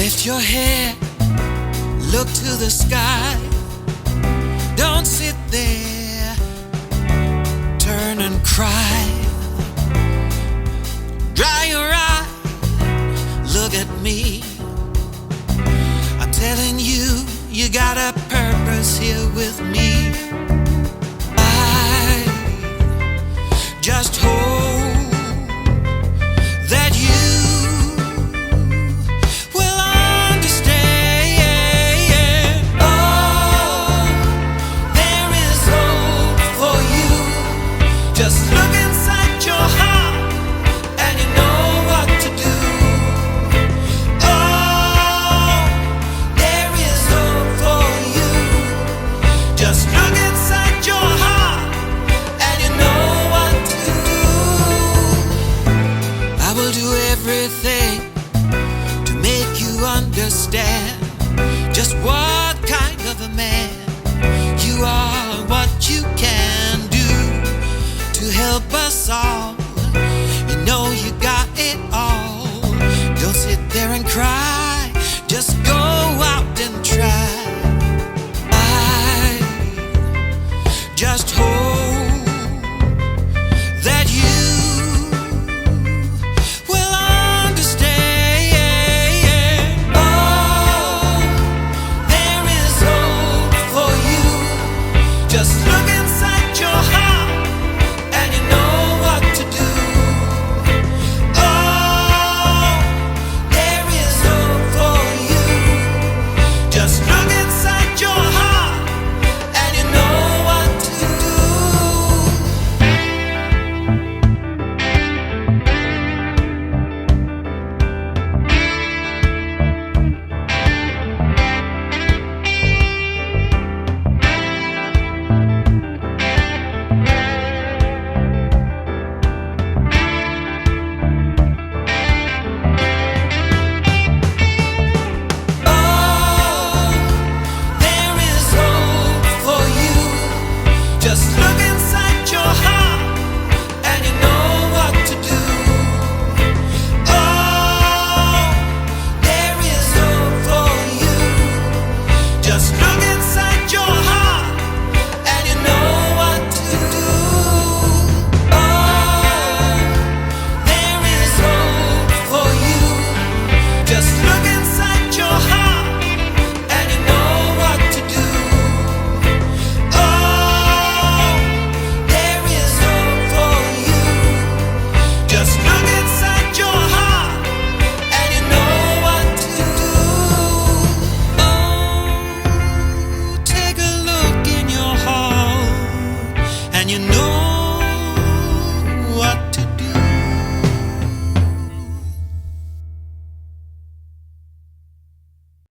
Lift your head, look to the sky. Don't sit there, turn and cry. Dry your eye, look at me. I'm telling you, you got a purpose here with me. I just hope that you will understand. Oh, there is hope for you. Just look inside your heart and you know what to do. Oh, there is hope for you. Just look inside your heart and you know what to do. I will do everything to make you understand.